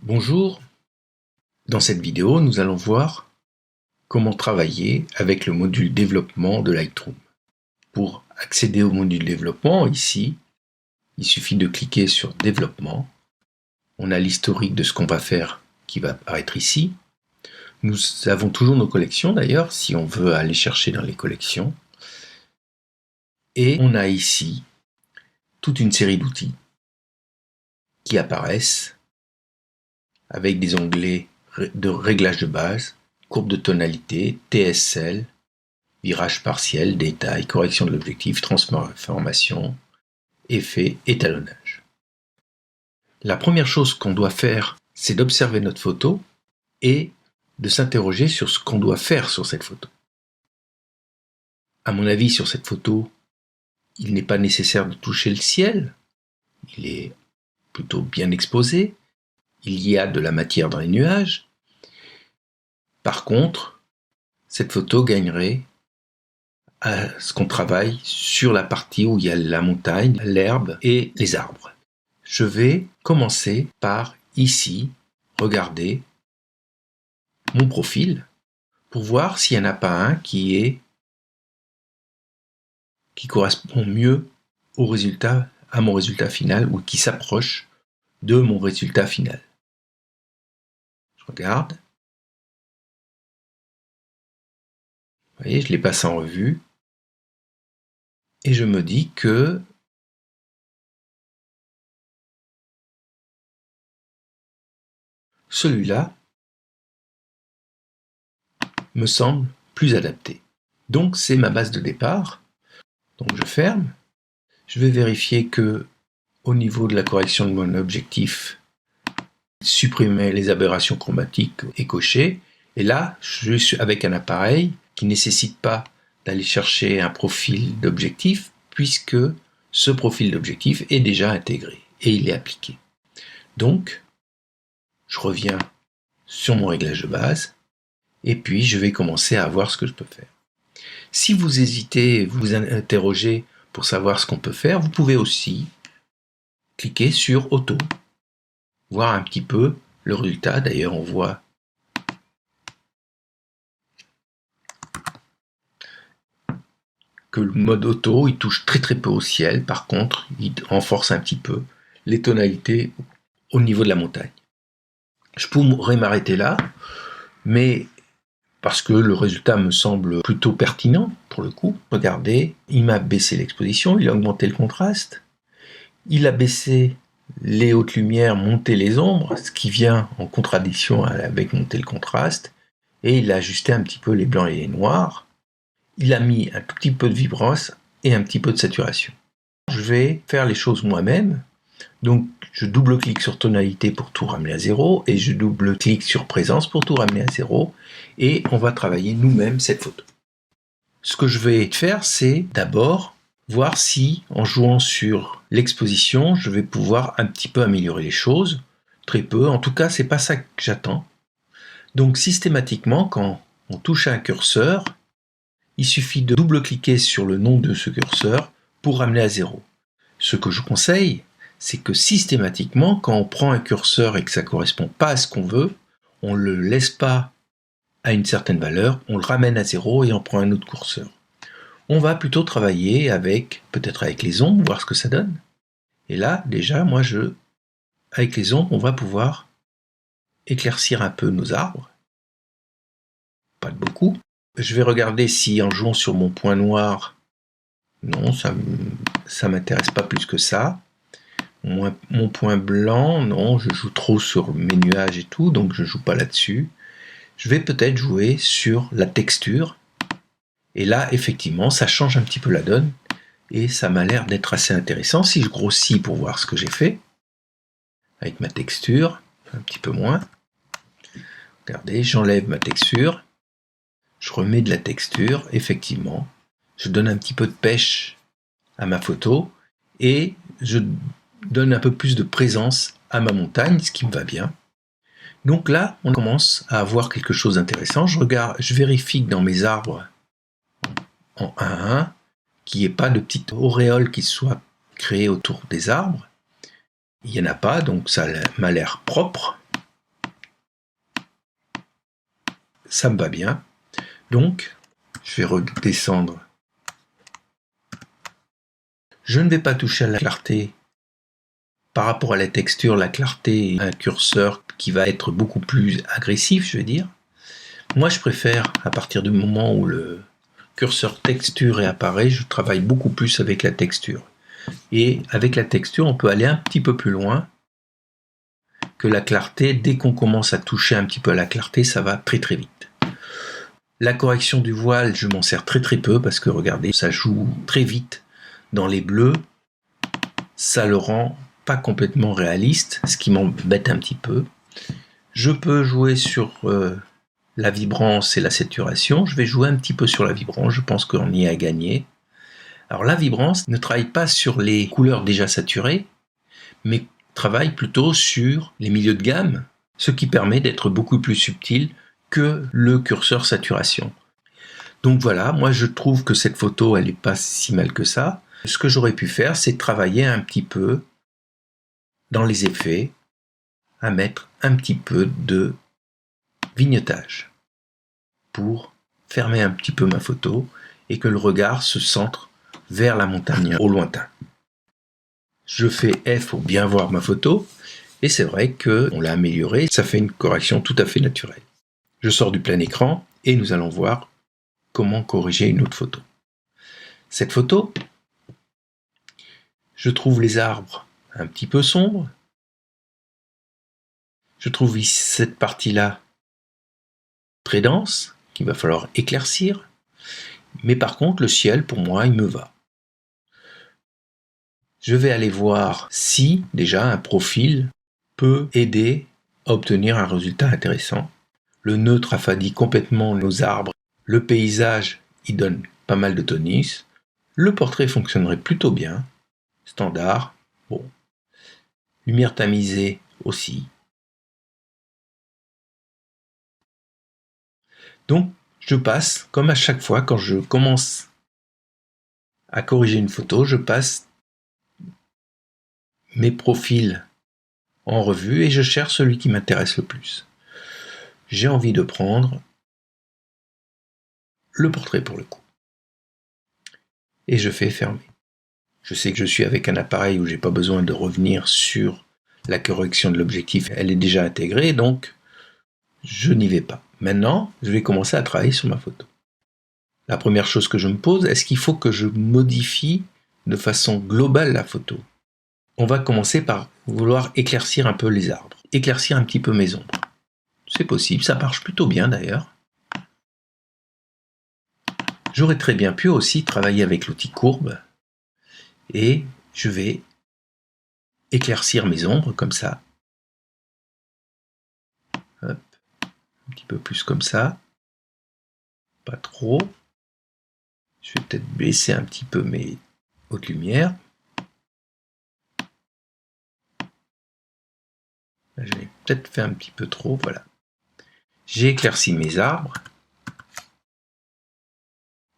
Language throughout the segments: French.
Bonjour, dans cette vidéo, nous allons voir comment travailler avec le module développement de Lightroom. Pour accéder au module développement, ici, il suffit de cliquer sur développement. On a l'historique de ce qu'on va faire qui va apparaître ici. Nous avons toujours nos collections d'ailleurs, si on veut aller chercher dans les collections. Et on a ici toute une série d'outils qui apparaissent avec des onglets de réglage de base, courbe de tonalité, TSL, virage partiel, détail, correction de l'objectif, transformation, effet, étalonnage. La première chose qu'on doit faire, c'est d'observer notre photo et de s'interroger sur ce qu'on doit faire sur cette photo. À mon avis, sur cette photo, il n'est pas nécessaire de toucher le ciel, il est plutôt bien exposé, il y a de la matière dans les nuages. Par contre, cette photo gagnerait à ce qu'on travaille sur la partie où il y a la montagne, l'herbe et les arbres. Je vais commencer par ici regarder mon profil pour voir s'il n'y en a pas un qui correspond mieux au résultat, à mon résultat final ou qui s'approche de mon résultat final. Je regarde. Vous voyez, je les passe en revue. Et je me dis que celui-là me semble plus adapté. Donc c'est ma base de départ. Donc je ferme. Je vais vérifier que au niveau de la correction de mon objectif, supprimer les aberrations chromatiques est coché. Et là, je suis avec un appareil qui ne nécessite pas d'aller chercher un profil d'objectif puisque ce profil d'objectif est déjà intégré et il est appliqué. Donc, je reviens sur mon réglage de base et puis je vais commencer à voir ce que je peux faire. Si vous hésitez, vous interrogez pour savoir ce qu'on peut faire, vous pouvez aussi cliquer sur Auto, voir un petit peu le résultat. D'ailleurs, on voit que le mode auto, il touche très peu au ciel. Par contre, il renforce un petit peu les tonalités au niveau de la montagne. Je pourrais m'arrêter là, mais parce que le résultat me semble plutôt pertinent pour le coup. Regardez, il m'a baissé l'exposition, il a augmenté le contraste, il a baissé les hautes lumières, monté les ombres, ce qui vient en contradiction avec monter le contraste, et il a ajusté un petit peu les blancs et les noirs. Il a mis un tout petit peu de vibrance et un petit peu de saturation. Je vais faire les choses moi-même. Donc, je double-clique sur tonalité pour tout ramener à 0 et je double-clique sur présence pour tout ramener à 0 et on va travailler nous-mêmes cette photo. Ce que je vais faire, c'est d'abord voir si, en jouant sur l'exposition, je vais pouvoir un petit peu améliorer les choses. Très peu, en tout cas, c'est pas ça que j'attends. Donc, systématiquement, quand on touche à un curseur, il suffit de double-cliquer sur le nom de ce curseur pour ramener à 0. Ce que je conseille, c'est que systématiquement, quand on prend un curseur et que ça ne correspond pas à ce qu'on veut, on ne le laisse pas à une certaine valeur, on le ramène à 0 et on prend un autre curseur. On va plutôt travailler peut-être avec les ombres, voir ce que ça donne. Et là, déjà, avec les ombres, on va pouvoir éclaircir un peu nos arbres. Pas de beaucoup. Je vais regarder si en jouant sur mon point noir, non, ça m'intéresse pas plus que ça. Mon point blanc, non, je joue trop sur mes nuages et tout, donc je joue pas là-dessus. Je vais peut-être jouer sur la texture. Et là, effectivement, ça change un petit peu la donne. Et ça m'a l'air d'être assez intéressant. Si je grossis pour voir ce que j'ai fait, avec ma texture, un petit peu moins. Regardez, j'enlève ma texture. Je remets de la texture, effectivement. Je donne un petit peu de pêche à ma photo. Et je donne un peu plus de présence à ma montagne, ce qui me va bien. Donc là, on commence à avoir quelque chose d'intéressant. Je vérifie que dans mes arbres, en 1-1, qu'il n'y ait pas de petite auréole qui soit créée autour des arbres. Il n'y en a pas, donc ça m'a l'air propre. ça me va bien. Donc, je vais redescendre. Je ne vais pas toucher à la clarté. Par rapport à la texture, la clarté est un curseur qui va être beaucoup plus agressif, je vais dire. Moi, je préfère, à partir du moment où le curseur texture réapparaît, je travaille beaucoup plus avec la texture. Et avec la texture, on peut aller un petit peu plus loin que la clarté. Dès qu'on commence à toucher un petit peu à la clarté, ça va très très vite. La correction du voile, je m'en sers très très peu parce que regardez, ça joue très vite dans les bleus. Ça le rend pas complètement réaliste, ce qui m'embête un petit peu. Je peux jouer sur la vibrance et la saturation. Je vais jouer un petit peu sur la vibrance, je pense qu'on y a gagné. Alors la vibrance ne travaille pas sur les couleurs déjà saturées, mais travaille plutôt sur les milieux de gamme, ce qui permet d'être beaucoup plus subtil que le curseur saturation. Donc voilà, moi je trouve que cette photo elle n'est pas si mal que ça. Ce que j'aurais pu faire, c'est travailler un petit peu dans les effets, à mettre un petit peu de vignettage pour fermer un petit peu ma photo et que le regard se centre vers la montagne au lointain. Je fais F pour bien voir ma photo et c'est vrai qu'on l'a amélioré, ça fait une correction tout à fait naturelle. Je sors du plein écran et nous allons voir comment corriger une autre photo. Cette photo, je trouve les arbres un petit peu sombres. Je trouve cette partie-là très dense, qu'il va falloir éclaircir. Mais par contre, le ciel, pour moi, il me va. Je vais aller voir si, déjà, un profil peut aider à obtenir un résultat intéressant. Le neutre affadit complètement nos arbres. Le paysage, il donne pas mal de tonus. Le portrait fonctionnerait plutôt bien. Standard, bon. Lumière tamisée aussi. Donc, je passe, comme à chaque fois, quand je commence à corriger une photo, je passe mes profils en revue et je cherche celui qui m'intéresse le plus. J'ai envie de prendre le portrait pour le coup. Et je fais fermer. Je sais que je suis avec un appareil où j'ai pas besoin de revenir sur la correction de l'objectif, elle est déjà intégrée, donc je n'y vais pas. Maintenant, je vais commencer à travailler sur ma photo. La première chose que je me pose, est-ce qu'il faut que je modifie de façon globale la photo? On va commencer par vouloir éclaircir un peu les arbres, éclaircir un petit peu mes ombres. C'est possible, ça marche plutôt bien d'ailleurs. J'aurais très bien pu aussi travailler avec l'outil courbe et je vais éclaircir mes ombres comme ça. Hop, un petit peu plus comme ça. Pas trop. Je vais peut-être baisser un petit peu mes hautes lumières. J'ai peut-être fait un petit peu trop, voilà. J'ai éclairci mes arbres,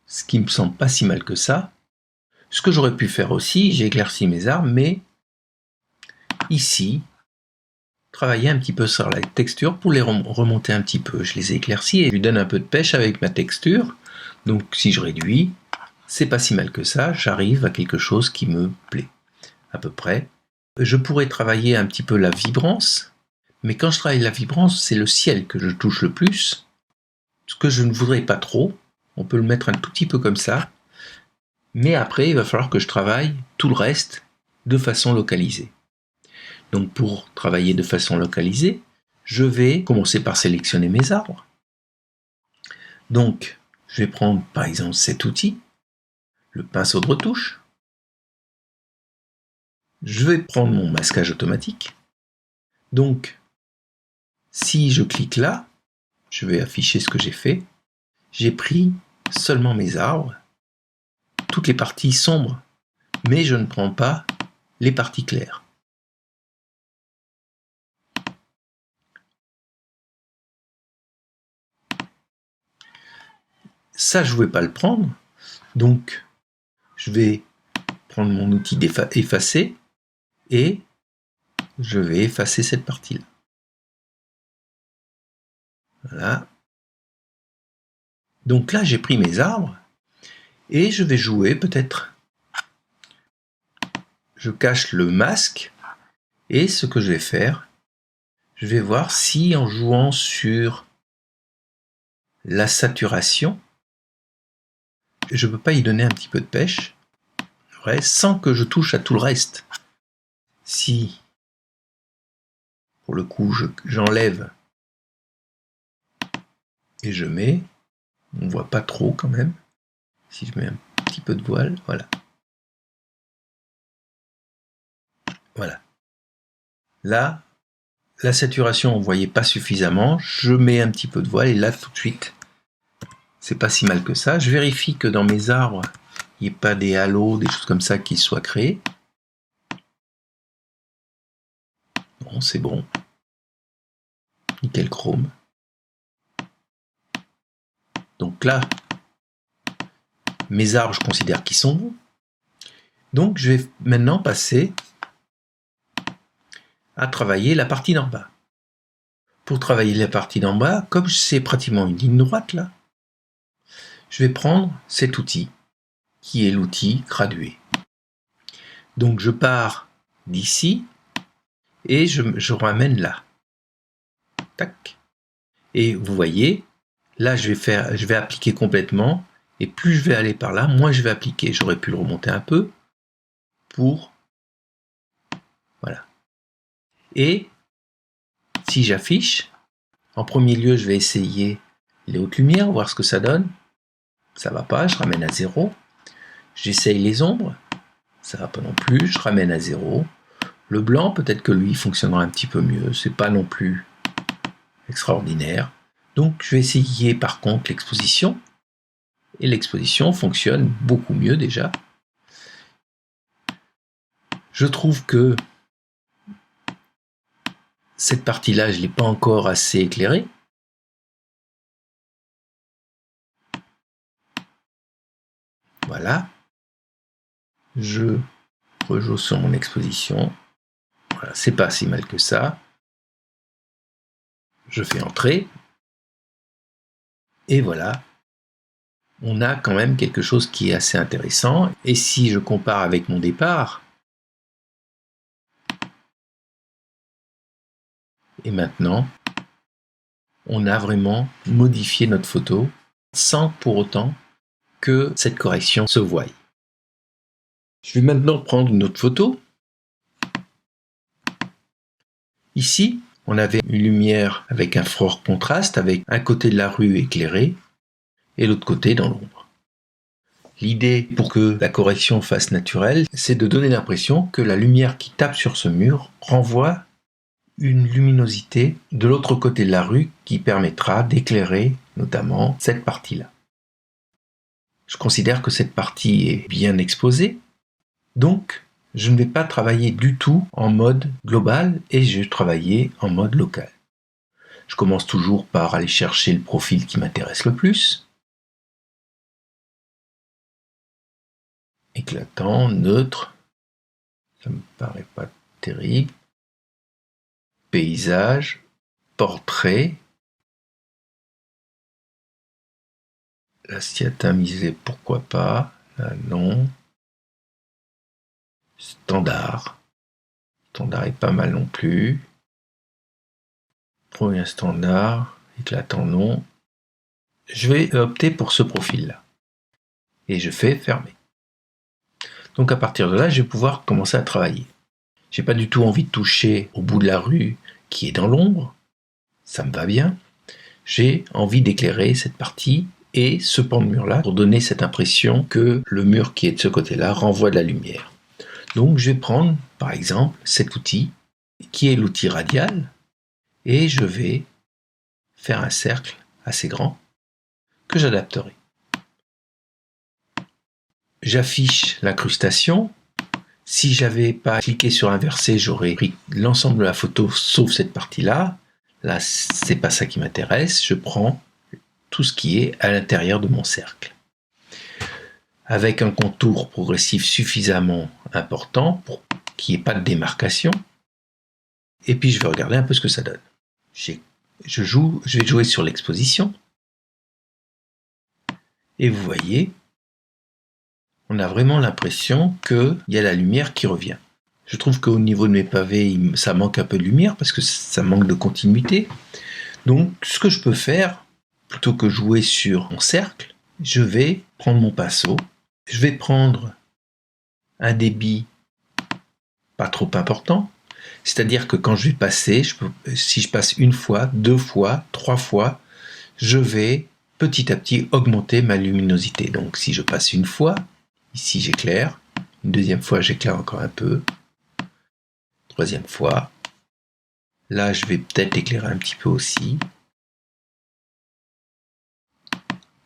ce qui me semble pas si mal que ça. Ce que j'aurais pu faire aussi, j'ai éclairci mes arbres, mais ici, travailler un petit peu sur la texture pour les remonter un petit peu. Je les ai éclaircis et je lui donne un peu de pêche avec ma texture. Donc si je réduis, c'est pas si mal que ça, j'arrive à quelque chose qui me plaît, à peu près. Je pourrais travailler un petit peu la vibrance, mais quand je travaille la vibrance, c'est le ciel que je touche le plus. Ce que je ne voudrais pas trop, on peut le mettre un tout petit peu comme ça, mais après il va falloir que je travaille tout le reste de façon localisée. Donc pour travailler de façon localisée, je vais commencer par sélectionner mes arbres. Donc je vais prendre par exemple cet outil, le pinceau de retouche. Je vais prendre mon masquage automatique. Donc si je clique là, je vais afficher ce que j'ai fait. J'ai pris seulement mes arbres, toutes les parties sombres, mais je ne prends pas les parties claires. Ça, je ne pouvais pas le prendre, donc je vais prendre mon outil d'effacer et je vais effacer cette partie-là. Voilà. Donc là, j'ai pris mes arbres et je vais jouer peut-être. Je cache le masque et ce que je vais faire, je vais voir si en jouant sur la saturation, je peux pas y donner un petit peu de pêche, ouais, sans que je touche à tout le reste. Si, pour le coup, j'enlève et je mets, on voit pas trop quand même, si je mets un petit peu de voile, voilà. Voilà. Là, la saturation, on ne voyait pas suffisamment, je mets un petit peu de voile et là, tout de suite, c'est pas si mal que ça. Je vérifie que dans mes arbres, il n'y ait pas des halos, des choses comme ça qui soient créées. Bon, c'est bon. Nickel chrome. Donc là, mes arbres, je considère qu'ils sont bons. Donc je vais maintenant passer à travailler la partie d'en bas. Pour travailler la partie d'en bas, comme c'est pratiquement une ligne droite là, je vais prendre cet outil, qui est l'outil gradué. Donc je pars d'ici, et je ramène là. Tac. Et vous voyez, là je vais appliquer complètement, et plus je vais aller par là, moins je vais appliquer. J'aurais pu le remonter un peu pour... Voilà. Et si j'affiche, en premier lieu je vais essayer les hautes lumières, voir ce que ça donne. Ça va pas, je ramène à 0. J'essaye les ombres, ça va pas non plus, je ramène à 0. Le blanc, peut-être que lui fonctionnera un petit peu mieux, c'est pas non plus extraordinaire. Donc je vais essayer par contre l'exposition, et l'exposition fonctionne beaucoup mieux déjà. Je trouve que cette partie-là, je ne l'ai pas encore assez éclairée. Voilà. Je rejoue sur mon exposition. Voilà, c'est pas si mal que ça. Je fais entrer. Et voilà. On a quand même quelque chose qui est assez intéressant. Et si je compare avec mon départ, et maintenant, on a vraiment modifié notre photo sans pour autant que cette correction se voie. Je vais maintenant prendre une autre photo. Ici, on avait une lumière avec un fort contraste, avec un côté de la rue éclairé et l'autre côté dans l'ombre. L'idée pour que la correction fasse naturelle, c'est de donner l'impression que la lumière qui tape sur ce mur renvoie une luminosité de l'autre côté de la rue qui permettra d'éclairer notamment cette partie-là. Je considère que cette partie est bien exposée, donc je ne vais pas travailler du tout en mode global et je vais travailler en mode local. Je commence toujours par aller chercher le profil qui m'intéresse le plus. Éclatant, neutre, ça me paraît pas terrible. Paysage, portrait. L'assiette tamisée, pourquoi pas. Là, non. Standard. Standard est pas mal non plus. Premier standard, éclatant non. Je vais opter pour ce profil-là. Et je fais fermer. Donc à partir de là, je vais pouvoir commencer à travailler. J'ai pas du tout envie de toucher au bout de la rue qui est dans l'ombre. Ça me va bien. J'ai envie d'éclairer cette partie et ce pan de mur-là pour donner cette impression que le mur qui est de ce côté-là renvoie de la lumière. Donc je vais prendre par exemple cet outil qui est l'outil radial et je vais faire un cercle assez grand que j'adapterai. J'affiche l'incrustation. Si j'avais pas cliqué sur inverser, j'aurais pris l'ensemble de la photo sauf cette partie-là. Là, c'est pas ça qui m'intéresse. Je prends tout ce qui est à l'intérieur de mon cercle. Avec un contour progressif suffisamment important pour qu'il n'y ait pas de démarcation. Et puis je vais regarder un peu ce que ça donne. Je vais jouer sur l'exposition. Et vous voyez, on a vraiment l'impression qu'il y a la lumière qui revient. Je trouve qu'au niveau de mes pavés, ça manque un peu de lumière parce que ça manque de continuité. Donc, ce que je peux faire, plutôt que jouer sur mon cercle, je vais prendre mon pinceau, je vais prendre un débit pas trop important, c'est-à-dire que quand je vais passer, si je passe une fois, 2 fois, 3 fois, je vais petit à petit augmenter ma luminosité. Donc si je passe une fois, ici j'éclaire, une deuxième fois j'éclaire encore un peu, troisième fois, là je vais peut-être éclairer un petit peu aussi,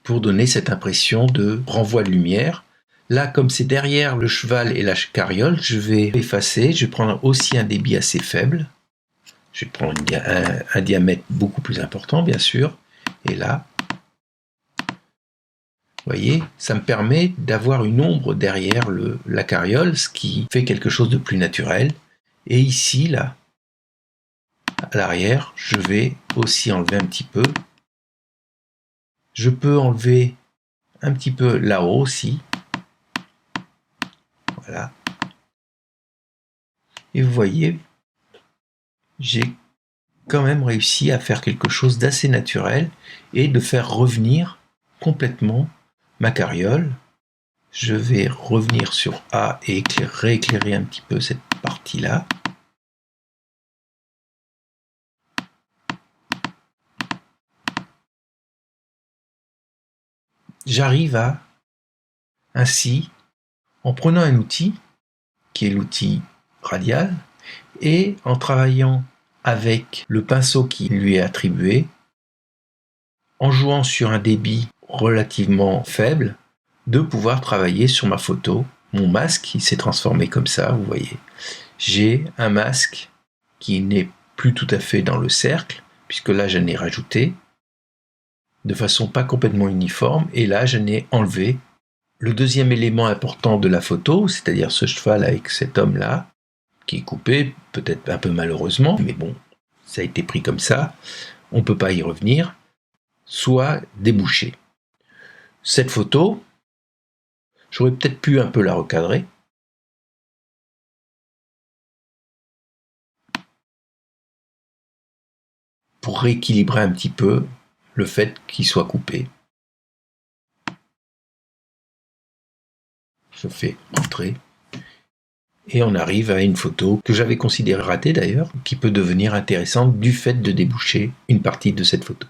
pour donner cette impression de renvoi de lumière. Là, comme c'est derrière le cheval et la carriole, je vais effacer, je vais prendre aussi un débit assez faible, je vais prendre un diamètre beaucoup plus important bien sûr, et là, vous voyez, ça me permet d'avoir une ombre derrière la carriole, ce qui fait quelque chose de plus naturel. Et ici, là, à l'arrière, je vais aussi enlever un petit peu. Je peux enlever un petit peu là-haut aussi. Voilà. Et vous voyez, j'ai quand même réussi à faire quelque chose d'assez naturel et de faire revenir complètement ma carriole. Je vais revenir sur A et rééclairer un petit peu cette partie-là. J'arrive à, ainsi, en prenant un outil, qui est l'outil radial, et en travaillant avec le pinceau qui lui est attribué, en jouant sur un débit relativement faible, de pouvoir travailler sur ma photo. Mon masque, il s'est transformé comme ça, vous voyez. J'ai un masque qui n'est plus tout à fait dans le cercle, puisque là, je l'ai rajouté de façon pas complètement uniforme, et là, je l'ai enlevé. Le deuxième élément important de la photo, c'est-à-dire ce cheval avec cet homme-là, qui est coupé, peut-être un peu malheureusement, mais bon, ça a été pris comme ça, on ne peut pas y revenir, soit débouché. Cette photo, j'aurais peut-être pu un peu la recadrer. Pour rééquilibrer un petit peu le fait qu'il soit coupé. Je fais entrer. Et on arrive à une photo que j'avais considérée ratée d'ailleurs, qui peut devenir intéressante du fait de déboucher une partie de cette photo.